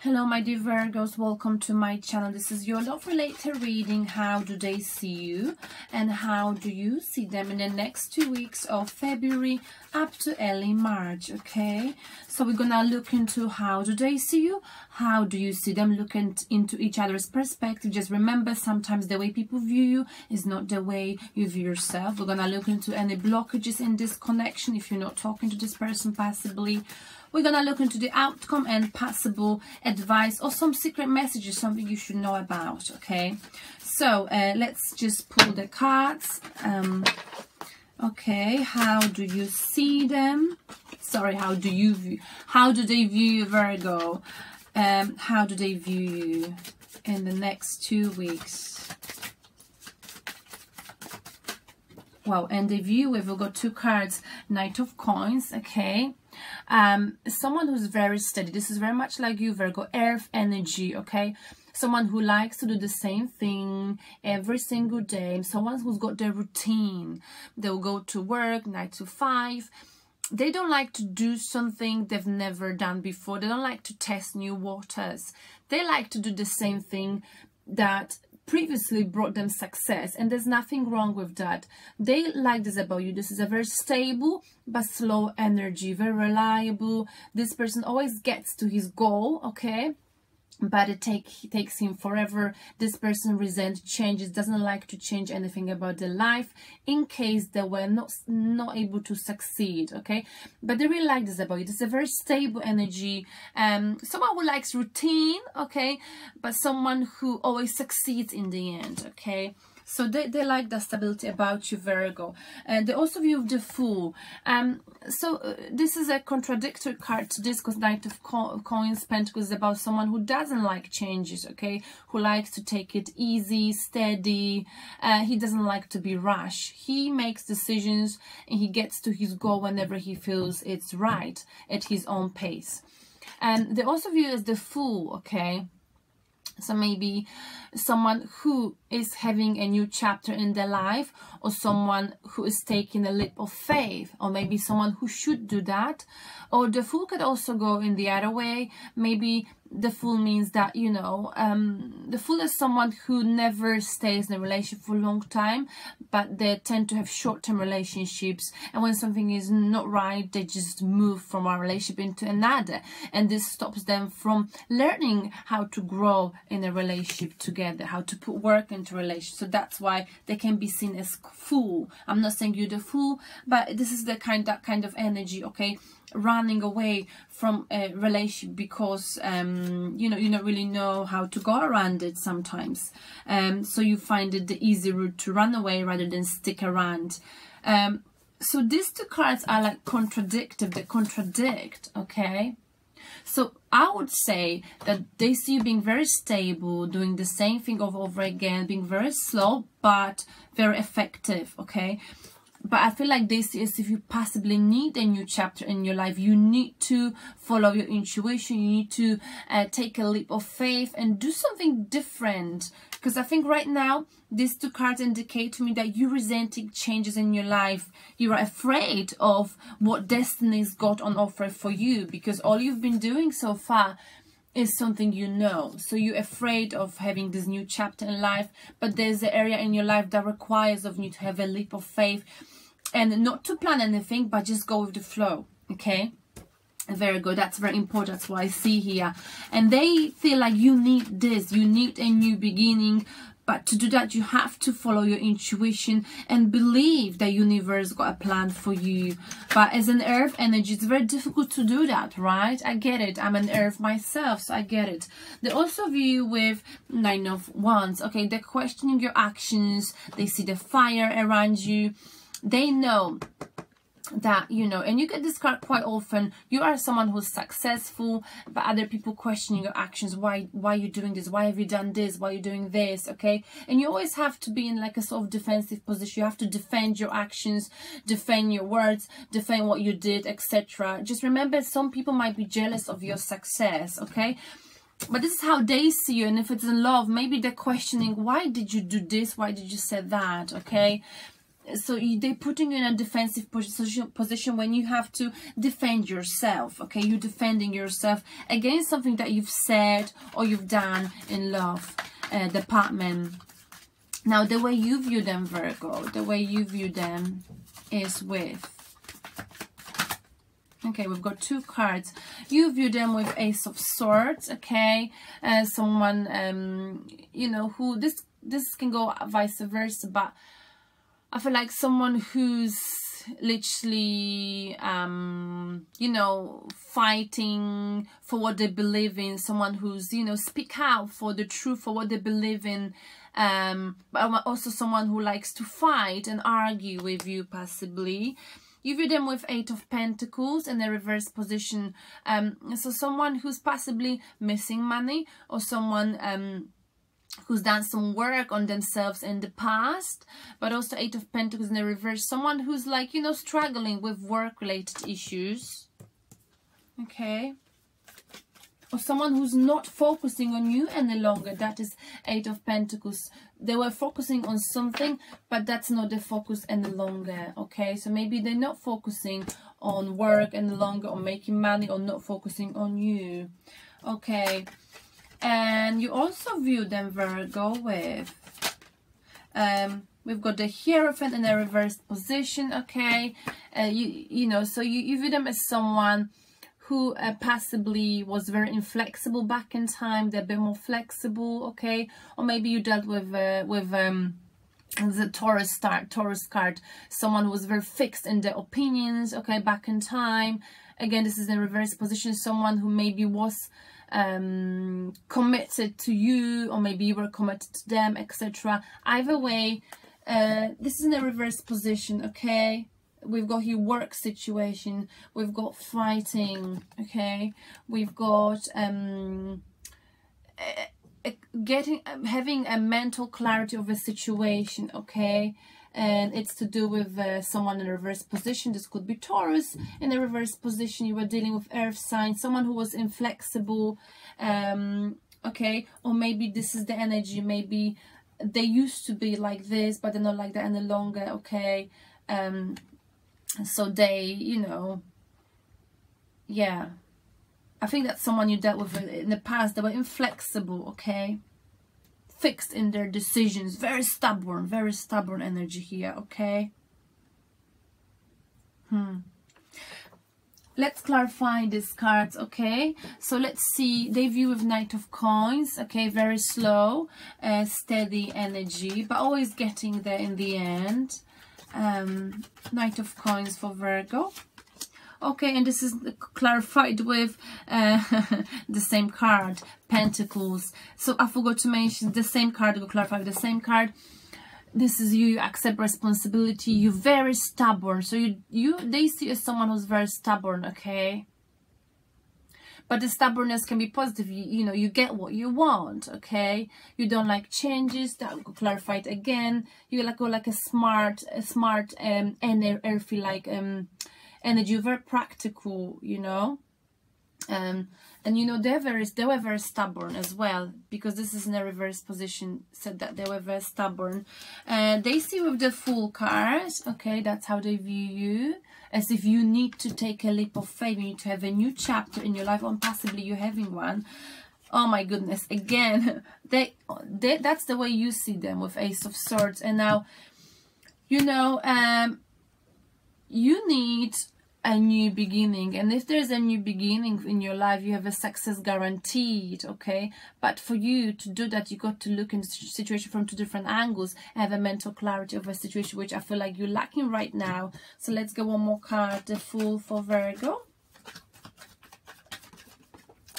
Hello my dear Virgos, welcome to my channel. This is your love related reading. How do they see you and how do you see them in the next 2 weeks of February up to early March? Okay, so we're gonna look into how do they see you, how do you see them, looking into each other's perspective. Just remember, sometimes the way people view you is not the way you view yourself. We're gonna look into any blockages in this connection if you're not talking to this person passively. We're going to look into the outcome and possible advice or some secret messages, something you should know about, okay? So, let's just pull the cards. Okay, how do you see them? Sorry, how do they view you, Virgo? How do they view you in the next 2 weeks? Wow, and the view, we've got 2 cards, Knight of Coins, okay? Someone who's very steady. This is very much like you, Virgo, earth energy, okay? Someone who likes to do the same thing every single day. Someone who's got their routine. They'll go to work 9 to 5. They don't like to do something they've never done before. They don't like to test new waters. They like to do the same thing that previously brought them success, and there's nothing wrong with that. They like this about you. This is a very stable but slow energy, very reliable. This person always gets to his goal, okay, but it takes him forever. This person resents changes, doesn't like to change anything about their life in case they were not able to succeed, okay? But they really like this about you. This is a very stable energy. Someone who likes routine, okay, but someone who always succeeds in the end, okay? So they like the stability about you, Virgo. And they also view the Fool. This is a contradictory card to this, because Knight of Coins, Pentacles is about someone who doesn't like changes, okay? Who likes to take it easy, steady. He doesn't like to be rushed. He makes decisions and he gets to his goal whenever he feels it's right, at his own pace. And they also view as the Fool, okay? So maybe someone who is having a new chapter in their life, or someone who is taking a leap of faith, or maybe someone who should do that. Or the Fool could also go in the other way. Maybe the Fool means that, you know, the Fool is someone who never stays in a relationship for a long time, but they tend to have short-term relationships, and when something is not right, they just move from one relationship into another, and this stops them from learning how to grow in a relationship together, how to put work into a relationship. So that's why they can be seen as Fool. I'm not saying you're the Fool, but this is that kind of energy, okay? Running away from a relationship because you know, you don't really know how to go around it sometimes, so you find it the easy route to run away rather than stick around. So these 2 cards are like contradictive. They contradict, okay? So I would say that they see you being very stable, doing the same thing over again, being very slow but very effective, okay? But I feel like they see as if you possibly need a new chapter in your life. You need to follow your intuition. You need to take a leap of faith and do something different. Because I think right now, these 2 cards indicate to me that you're resenting changes in your life. You are afraid of what destiny's got on offer for you, because all you've been doing so far is something you know. So you're afraid of having this new chapter in life, but there's an area in your life that requires of you to have a leap of faith and not to plan anything, but just go with the flow, okay? Very good. That's very important. That's what I see here. And they feel like you need this. You need a new beginning. But to do that, you have to follow your intuition and believe the universe got a plan for you. But as an earth energy, it's very difficult to do that, right? I get it. I'm an earth myself, so I get it. They also view you with 9 of Wands. Okay, they're questioning your actions. They see the fire around you. They know that, you know, and you get this card quite often, you are someone who's successful, but other people questioning your actions. Why are you doing this? Why have you done this? Why are you doing this? Okay, and you always have to be in like a sort of defensive position. You have to defend your actions, defend your words, defend what you did, etc. Just remember, some people might be jealous of your success, okay? But this is how they see you. And if it's in love, maybe they're questioning, why did you do this? Why did you say that? Okay, so they're putting you in a defensive position when you have to defend yourself, okay? You're defending yourself against something that you've said or you've done in love department. Now, the way you view them, Virgo, the way you view them is with... Okay, we've got 2 cards. You view them with Ace of Swords, okay? Someone, you know, who... This can go vice versa, but I feel like someone who's literally, you know, fighting for what they believe in. Someone who's, you know, speak out for the truth, for what they believe in. But also someone who likes to fight and argue with you, possibly. You view them with 8 of Pentacles in the reverse position. So someone who's possibly missing money, or someone who's done some work on themselves in the past, but also 8 of Pentacles in the reverse. Someone who's like, you know, struggling with work-related issues. Okay. Or someone who's not focusing on you any longer. That is 8 of Pentacles. They were focusing on something, but that's not the focus any longer. Okay, so maybe they're not focusing on work any longer, or making money, or not focusing on you. Okay. And you also view them, Virgo, with... we've got the Hierophant in a reversed position, okay? You know, so you view them as someone who possibly was very inflexible back in time. They're a bit more flexible, okay? Or maybe you dealt with the Taurus card, someone who was very fixed in their opinions, okay, back in time. Again, this is in reverse position, someone who maybe was committed to you, or maybe you were committed to them, etc. Either way, this is in a reverse position, okay? We've got here work situation, we've got fighting, okay? We've got having a mental clarity of a situation, okay? And it's to do with someone in a reverse position. This could be Taurus in a reverse position. You were dealing with earth sign, someone who was inflexible, okay? Or maybe this is the energy, maybe they used to be like this, but they're not like that any longer, okay? So they, you know, yeah. I think that's someone you dealt with in the past. They were inflexible, okay? Fixed in their decisions, very stubborn energy here, okay? Let's clarify these cards, okay? So let's see, they view with Knight of Coins, okay? Very slow, steady energy, but always getting there in the end. Knight of Coins for Virgo. Okay, and this is clarified with the same card, Pentacles. So I forgot to mention the same card, we'll clarify with the same card. This is you accept responsibility, you're very stubborn. So they see you as someone who's very stubborn, okay? But the stubbornness can be positive. You know, you get what you want, okay? You don't like changes. That will clarify it again. You go like a smart, and earthy like energy, very practical, you know. And you know, they were very stubborn as well, because this is in a reverse position, said that they were very stubborn. They see with the Fool card, okay, that's how they view you, as if you need to take a leap of faith, you need to have a new chapter in your life, or possibly you're having one. Oh my goodness, again, that's the way you see them with Ace of Swords. And now, you know, you need a new beginning, and if there's a new beginning in your life, you have a success guaranteed, okay? But for you to do that, you got to look into the situation from 2 different angles, have a mental clarity of a situation, which I feel like you're lacking right now. So let's go one more card, the Fool for Virgo.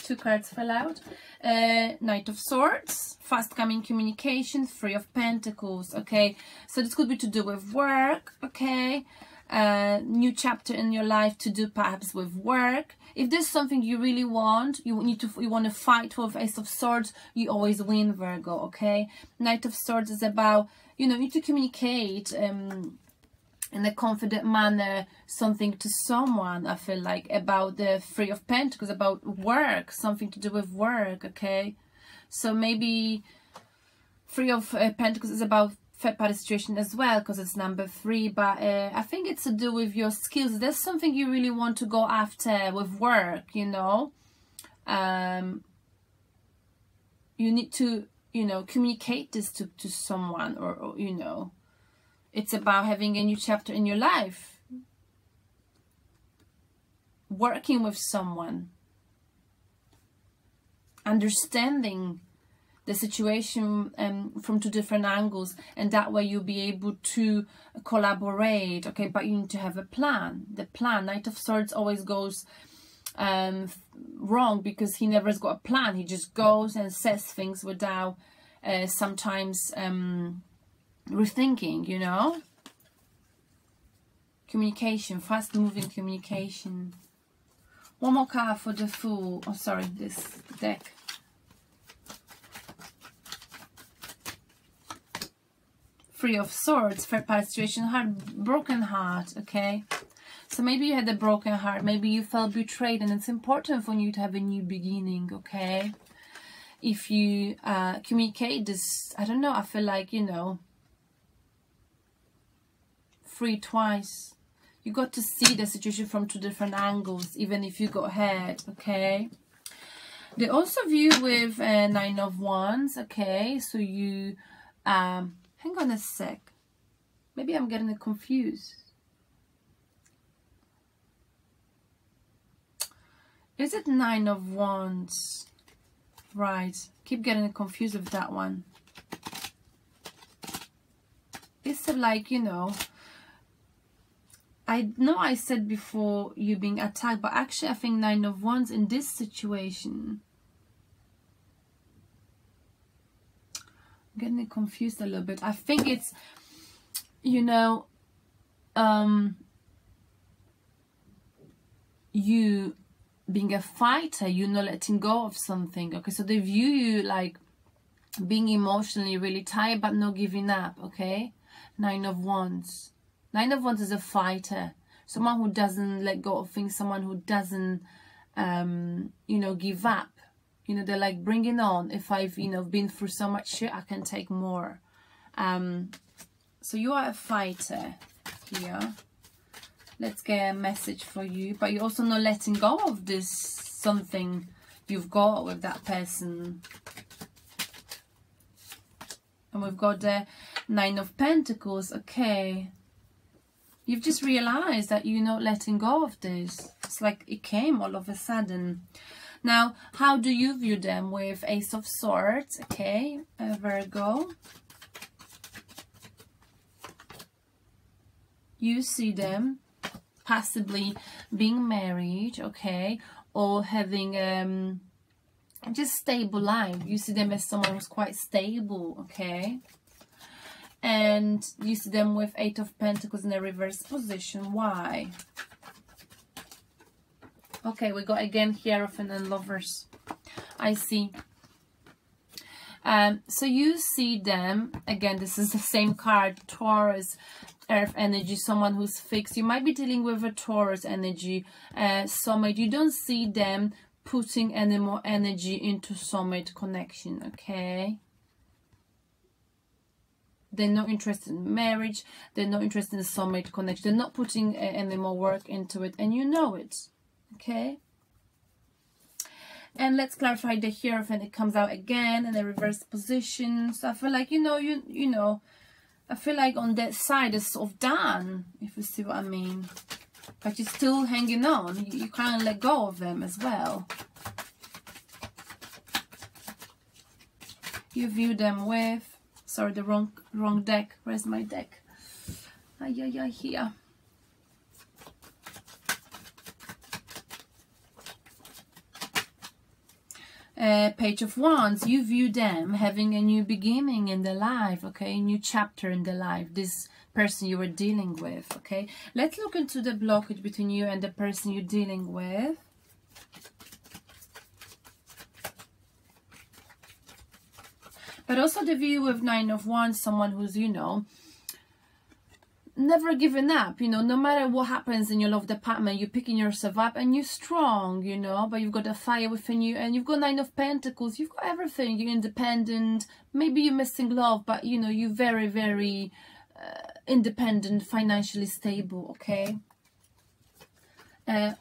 2 cards fell out. Knight of Swords, fast coming communication, 3 of Pentacles, okay? So this could be to do with work, okay? New chapter in your life to do perhaps with work. If there's something you really want, you want to fight with Ace of Swords, you always win, Virgo, okay? Knight of Swords is about, you know, you need to communicate in a confident manner something to someone. I feel like about the 3 of Pentacles, about work, something to do with work, okay? So maybe 3 of Pentacles is about third party situation as well, because it's number 3, but I think it's to do with your skills. There's something you really want to go after with work, you know. You need to, you know, communicate this to someone, or you know, it's about having a new chapter in your life, working with someone, understanding the situation from 2 different angles, and that way you'll be able to collaborate. Okay, but you need to have a plan. The plan, Knight of Swords always goes wrong, because he never has got a plan. He just goes and says things without sometimes rethinking, you know. Communication, fast moving communication. One more card for the Fool. Oh, sorry, this deck. Three of Swords, third party situation, broken heart, okay? So maybe you had a broken heart, maybe you felt betrayed, and it's important for you to have a new beginning, okay? If you communicate this, I don't know, I feel like, you know, 3 twice. You got to see the situation from 2 different angles, even if you got hurt, okay? They also view with 9 of Wands, okay? So you, hang on a sec. Maybe I'm getting it confused. Is it 9 of Wands? Right. Keep getting confused with that one. It's like, you know, I know I said before you being attacked, but actually I think 9 of Wands in this situation. I'm getting it confused a little bit. I think it's, you know, you being a fighter, you're not letting go of something, okay? So they view you like being emotionally really tired but not giving up, okay? 9 of Wands. 9 of Wands is a fighter, someone who doesn't let go of things, someone who doesn't you know, give up. You know, they're like, bring it on. If I've, you know, been through so much shit, I can take more. So you are a fighter here. Let's get a message for you. But you're also not letting go of this something you've got with that person. And we've got the 9 of Pentacles. Okay. You've just realized that you're not letting go of this. It's like it came all of a sudden. Now, how do you view them? With Ace of Swords. Okay. Virgo. You see them possibly being married, okay, or having just stable life. You see them as someone who's quite stable, okay, and you see them with 8 of Pentacles in a reverse position. Why? Okay, we got again Hierophant and Lovers. I see. So you see them again. This is the same card, Taurus, Earth energy, someone who's fixed. You might be dealing with a Taurus energy, soulmate. You don't see them putting any more energy into soulmate connection, okay? They're not interested in marriage. They're not interested in soulmate connection. They're not putting any more work into it, and you know it, okay? And let's clarify the Hierophant. It comes out again in a reverse position. So I feel like, you know, I feel like on that side it's sort of done, if you see what I mean. But you're still hanging on. You can't let go of them as well. You view them with, sorry, the wrong deck. Where's my deck? Here. Page of Wands. You view them having a new beginning in their life, okay, a new chapter in their life, this person you were dealing with, okay. Let's look into the blockage between you and the person you're dealing with. But also the view with 9 of Wands, someone who's, you know, never giving up, you know, no matter what happens in your love department, you're picking yourself up and you're strong, you know, but you've got a fire within you, and you've got Nine of Pentacles, you've got everything, you're independent, maybe you're missing love, but you know, you're very, very independent, financially stable, okay?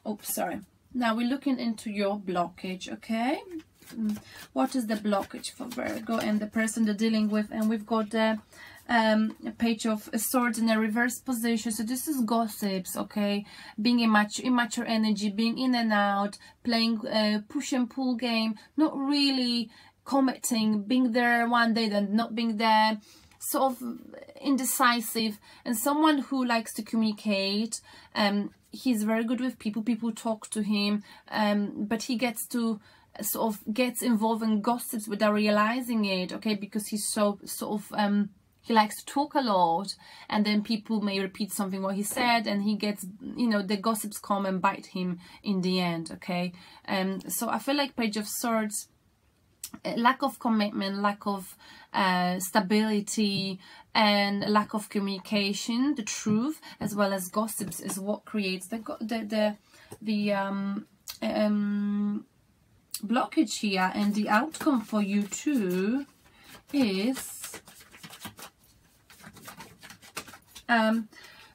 Oops, sorry. Now we're looking into your blockage, okay? What is the blockage for Virgo and the person they're dealing with? And we've got the Page of Swords in a reverse position. So this is gossips, okay? Being immature energy, being in and out, playing push and pull game, not really committing, being there one day then not being there, sort of indecisive, and someone who likes to communicate. He's very good with people, people talk to him, but he gets to sort of gets involved in gossips without realizing it, okay? Because he's so sort of he likes to talk a lot, and then people may repeat something what he said, and he gets, you know, the gossips come and bite him in the end, okay? So I feel like Page of Swords, lack of commitment, lack of stability, and lack of communication, the truth, as well as gossips, is what creates the blockage here. And the outcome for you too is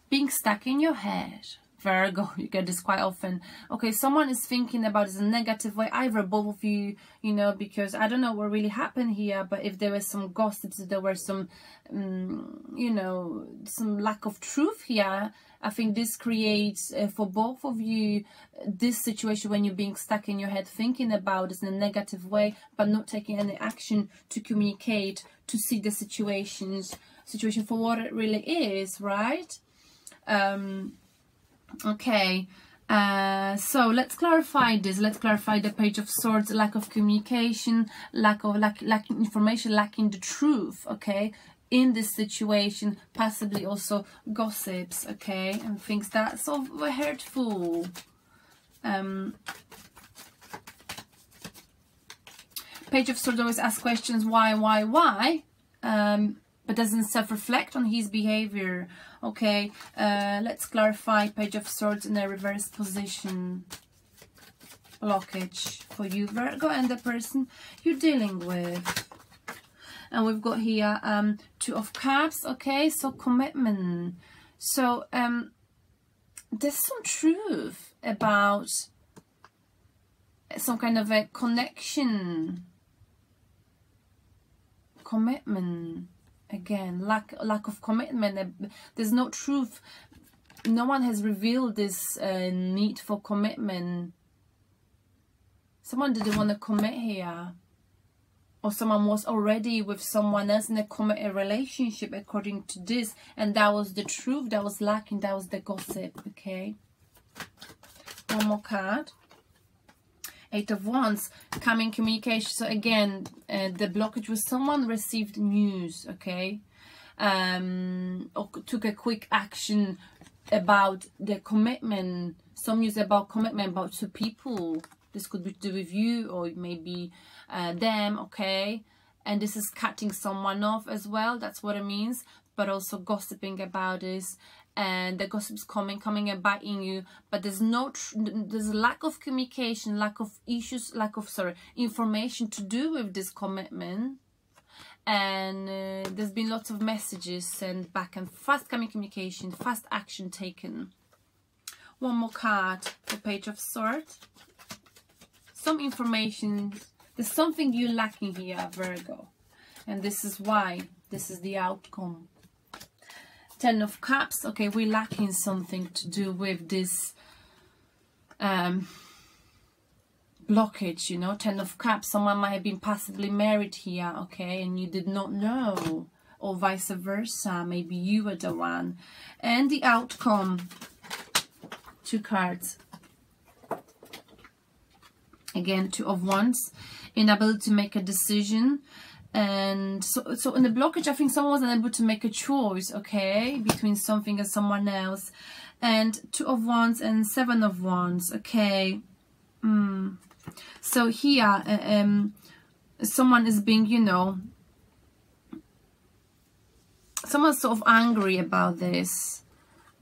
being stuck in your head. Virgo, you get this quite often. Okay, someone is thinking about it in a negative way, either both of you, you know, because I don't know what really happened here, but if there was some gossips, if there were some, you know, some lack of truth here, I think this creates for both of you this situation when you're being stuck in your head, thinking about it in a negative way, but not taking any action to communicate, to see the situation for what it really is, right? Okay, so let's clarify this. Let's clarify the Page of Swords, lack of communication, lacking information, lacking the truth, okay, in this situation, possibly also gossips, okay, and things that sort of were hurtful. Page of Swords always asks questions, why, but doesn't self-reflect on his behavior. Okay, let's clarify Page of Swords in a reverse position. Blockage for you, Virgo, and the person you're dealing with. And we've got here Two of Cups, okay, so commitment. So there's some truth about some kind of a connection. Commitment. Again, lack of commitment. There's no truth. No one has revealed this need for commitment. Someone didn't want to commit here, or someone was already with someone else in a committed relationship according to this, and that was the truth that was lacking. That was the gossip. Okay, one more card. Eight of Wands, coming communication. So again, the blockage was someone received news, okay, or took a quick action about the commitment. Some news about commitment about two people. This could be to do with you, or maybe them, okay. And this is cutting someone off as well. That's what it means. But also gossiping about this. And the gossip's coming and biting you, but there's there's lack of communication, lack of issues, information to do with this commitment, and there's been lots of messages sent back and fast communication, fast action taken. One more card, the Page of Swords. Some information, there's something you're lacking here, Virgo, and this is why, this is the outcome. Ten of Cups, okay, we're lacking something to do with this blockage, you know. Ten of Cups, someone might have been possibly married here, okay, and you did not know, or vice versa, maybe you were the one. And the outcome, two cards. Again, Two of Wands, inability to make a decision. And so in the blockage, I think someone was unable to make a choice, okay, between something and someone else. And Two of Wands and Seven of Wands, okay. So here, someone is being, you know, someone's sort of angry about this.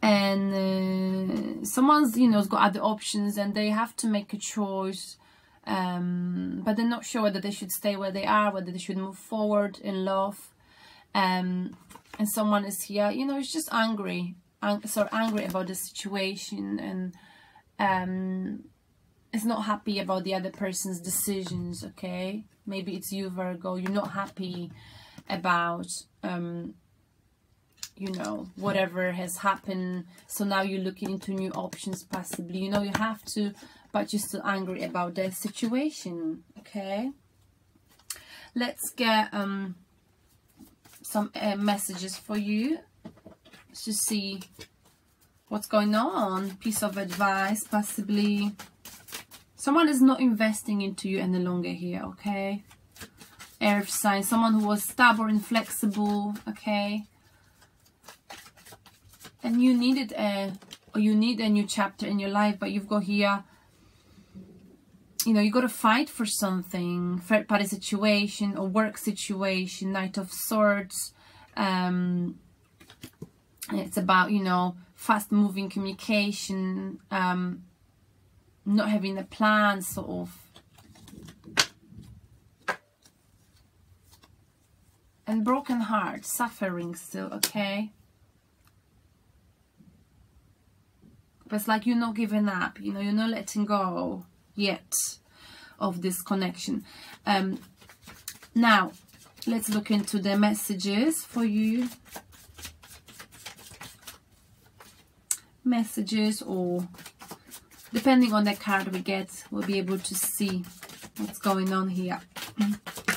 and someone's, you know, has got other options and they have to make a choice, but they're not sure whether they should stay where they are, whether they should move forward in love. And someone is here, you know, it's just angry, so angry about the situation, and is not happy about the other person's decisions. Okay, maybe it's you, Virgo. You're not happy about you know, whatever has happened, so now you're looking into new options possibly, you know, you have to, but you're still angry about the situation. Okay, let's get some messages for you. Let's just see what's going on. Piece of advice, possibly someone is not investing into you any longer here. Okay, earth sign, someone who was stubborn, flexible. Okay, and you needed or you need a new chapter in your life, but you've got here, you know, you got to fight for something, third party situation or work situation, Knight of Swords. It's about, you know, fast moving communication, not having a plan, sort of. And broken heart, suffering still. Okay, but it's like you're not giving up, you know, you're not letting go yet of this connection. Now let's look into the messages for you. Messages, or depending on the card we get, we'll be able to see what's going on here.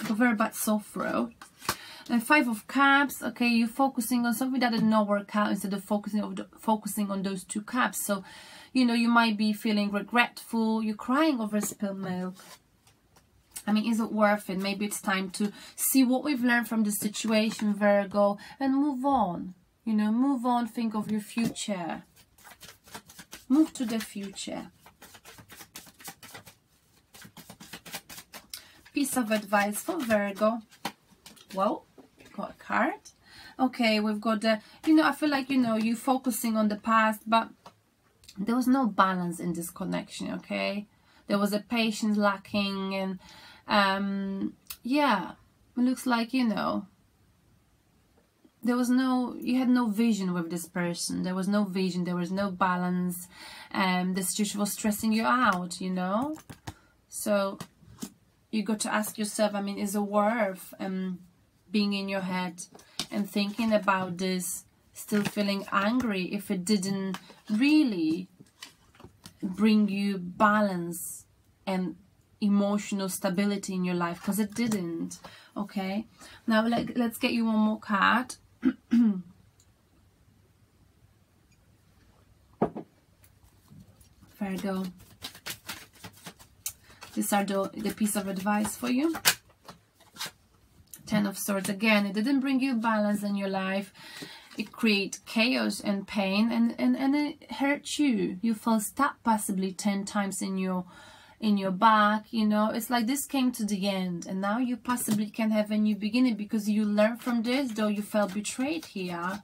A very bad sore throat. And 5 of Cups. Okay, you're focusing on something that did not work out instead of focusing on those 2 cups. So, you know, you might be feeling regretful. You're crying over spilled milk. I mean, is it worth it? Maybe it's time to see what we've learned from the situation, Virgo, and move on. You know, move on. Think of your future. Move to the future. Piece of advice for Virgo. Well, got a card. Okay, we've got the, you know, I feel like, you know, you're focusing on the past, but there was no balance in this connection. Okay, there was a patience lacking, and yeah, it looks like, you know, there was no, you had no vision with this person. There was no vision, there was no balance, and the situation was stressing you out, you know. So you got to ask yourself, I mean, is it worth being in your head and thinking about this, still feeling angry, if it didn't really bring you balance and emotional stability in your life? Because it didn't. Okay, now let's get you one more card. Virgo, these are the piece of advice for you. 10 of Swords. Again, it didn't bring you balance in your life. It creates chaos and pain, and it hurt you. You felt stuck possibly 10 times in your back, you know. It's like this came to the end, and now you possibly can have a new beginning because you learned from this, though you felt betrayed here.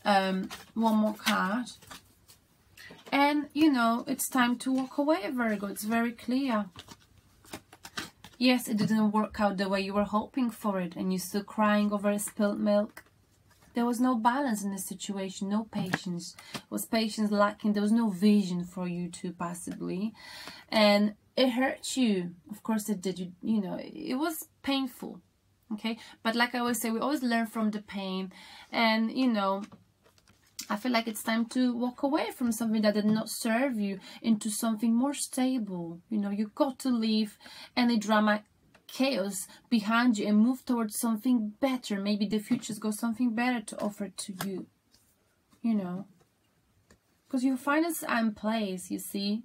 One more card. And, you know, it's time to walk away, Virgo. It's very clear. Yes, it didn't work out the way you were hoping for it, and you're still crying over spilled milk. There was no balance in the situation, no patience. It was patience lacking. There was no vision for you two, possibly. And it hurt you. Of course it did. You know, it was painful. Okay? But like I always say, we always learn from the pain. And, you know, I feel like it's time to walk away from something that did not serve you into something more stable. You know, you got to leave any drama, chaos behind you and move towards something better. Maybe the future's got something better to offer to you. You know, because your finances are in place, you see.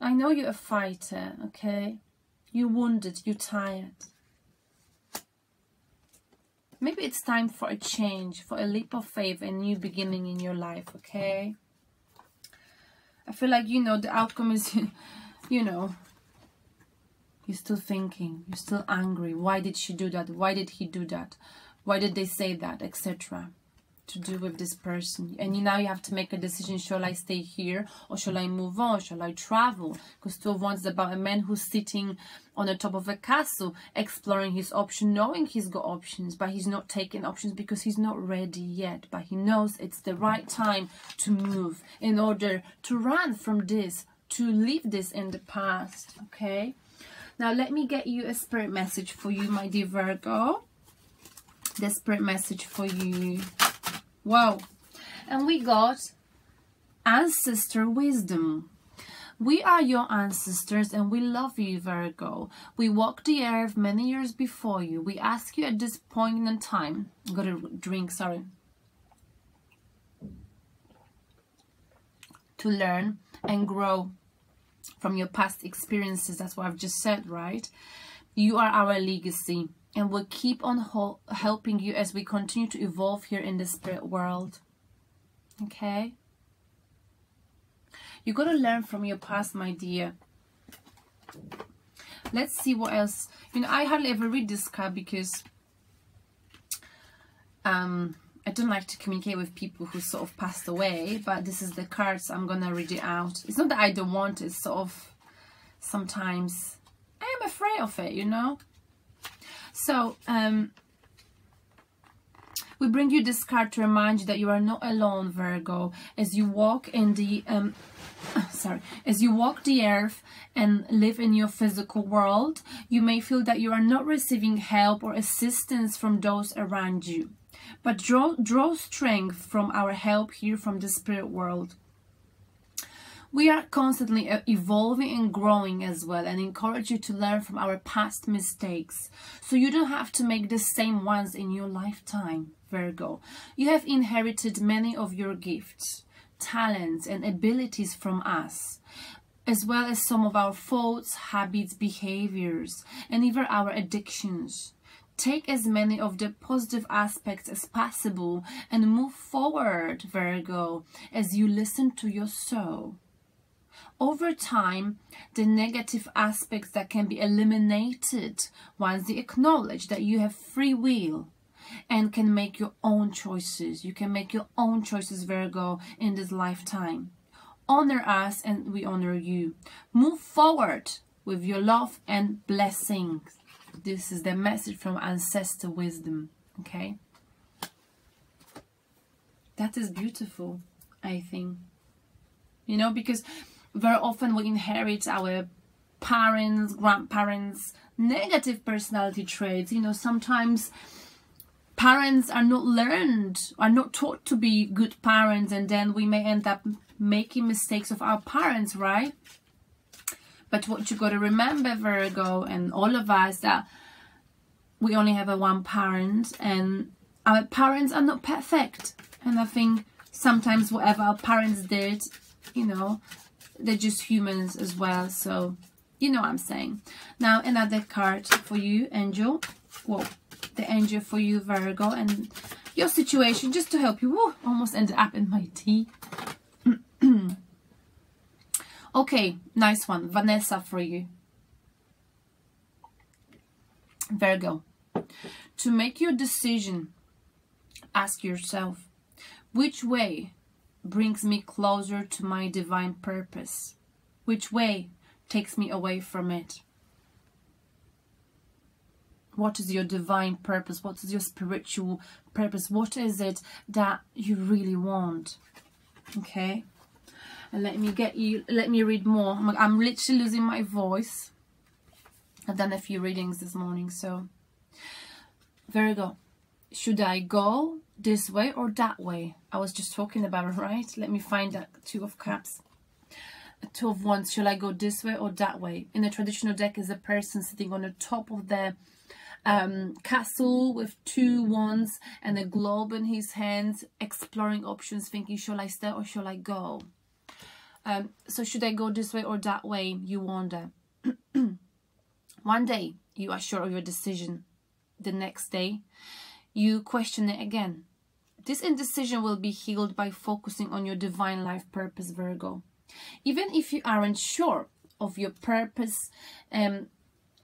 I know you're a fighter, okay? You're wounded, you're tired. Maybe it's time for a change, for a leap of faith, a new beginning in your life, okay? I feel like, you know, the outcome is, you know, you're still thinking, you're still angry. Why did she do that? Why did he do that? Why did they say that? Etc. to do with this person, and now you have to make a decision. Shall I stay here or shall I move on? Shall I travel? Because Two of Wands is about a man who's sitting on the top of a castle, exploring his option, knowing he's got options, but he's not taking options because he's not ready yet. But he knows it's the right time to move in order to run from this, to leave this in the past. Okay, now let me get you a spirit message for you, my dear Virgo. The spirit message for you. Wow. And we got ancestor wisdom. We are your ancestors and we love you, Virgo. We walked the earth many years before you. We ask you at this point in time. I'm gonna drink, sorry. To learn and grow from your past experiences. That's what I've just said, right? You are our legacy. And we'll keep on helping you as we continue to evolve here in the spirit world. Okay? You got to learn from your past, my dear. Let's see what else. You know, I hardly ever read this card because I don't like to communicate with people who sort of passed away. But this is the card, so I'm going to read it out. It's not that I don't want it. It's sort of sometimes I am afraid of it, you know. So, we bring you this card to remind you that you are not alone, Virgo. As you walk in the, as you walk the earth and live in your physical world, you may feel that you are not receiving help or assistance from those around you. But draw strength from our help here from the spirit world. We are constantly evolving and growing as well, and encourage you to learn from our past mistakes so you don't have to make the same ones in your lifetime, Virgo. You have inherited many of your gifts, talents and abilities from us, as well as some of our faults, habits, behaviors, and even our addictions. Take as many of the positive aspects as possible and move forward, Virgo, as you listen to your soul. Over time, the negative aspects that can be eliminated once you acknowledge that you have free will and can make your own choices. You can make your own choices, Virgo, in this lifetime. Honor us and we honor you. Move forward with your love and blessings. This is the message from ancestor wisdom. Okay? That is beautiful, I think. You know, because very often we inherit our parents, grandparents, negative personality traits. You know, sometimes parents are not learned, are not taught to be good parents, and then we may end up making mistakes of our parents, right? But what you got to remember, Virgo, and all of us, that we only have one parent, and our parents are not perfect. And I think sometimes whatever our parents did, you know, they're just humans as well. So, you know what I'm saying. Now, another card for you, Angel. Well, the angel for you, Virgo, and your situation, just to help you. Whoa, almost ended up in my tea. Okay, nice one. Vanessa for you. Virgo, to make your decision, ask yourself, which way brings me closer to my divine purpose? Which way takes me away from it? What is your divine purpose? What is your spiritual purpose? What is it that you really want? Okay. And let me read more. I'm literally losing my voice. I've done a few readings this morning. So, Virgo, should I go this way or that way? I was just talking about it, right? Let me find that Two of Cups. Two of Wands. Should I go this way or that way? In the traditional deck is a person sitting on the top of the castle with two wands and a globe in his hands, exploring options, thinking, shall I stay or shall I go? So should I go this way or that way? You wonder. One day you are sure of your decision. The next day you question it again. This indecision will be healed by focusing on your divine life purpose, Virgo. Even if you aren't sure of your purpose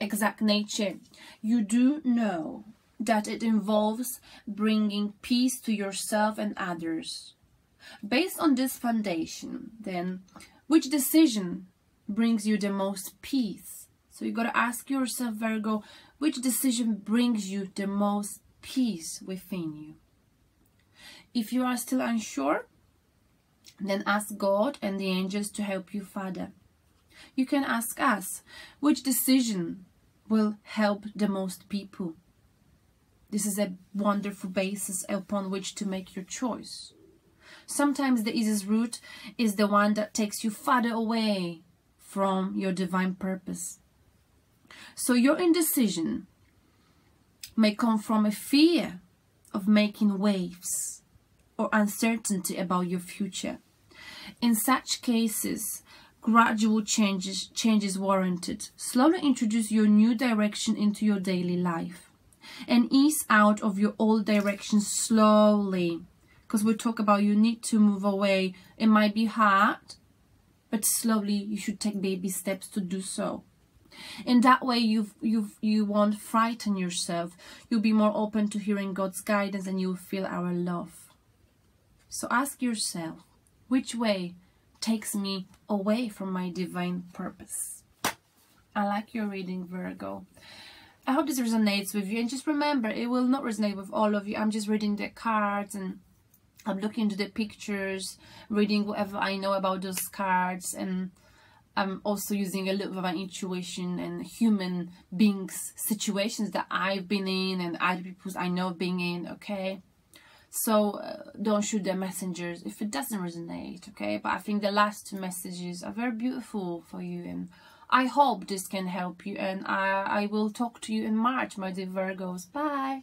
exact nature, you do know that it involves bringing peace to yourself and others. Based on this foundation, then, which decision brings you the most peace? So you got to ask yourself, Virgo, which decision brings you the most peace within you? If you are still unsure, then ask God and the angels to help you further. You can ask us, which decision will help the most people? This is a wonderful basis upon which to make your choice. Sometimes the easiest route is the one that takes you farther away from your divine purpose. So your indecision may come from a fear of making waves or uncertainty about your future. In such cases, gradual change is warranted. Slowly introduce your new direction into your daily life and ease out of your old direction slowly. Because we talk about you need to move away. It might be hard, but slowly you should take baby steps to do so. In that way, you won't frighten yourself. You'll be more open to hearing God's guidance and you'll feel our love. So ask yourself, which way takes me away from my divine purpose? I like your reading, Virgo. I hope this resonates with you. And just remember, it will not resonate with all of you. I'm just reading the cards and I'm looking into the pictures, reading whatever I know about those cards, and I'm also using a little bit of my intuition and human beings, situations that I've been in and other people I know being in, okay? So don't shoot the messengers if it doesn't resonate, okay? But I think the last two messages are very beautiful for you, and I hope this can help you, and I will talk to you in March, my dear Virgos. Bye!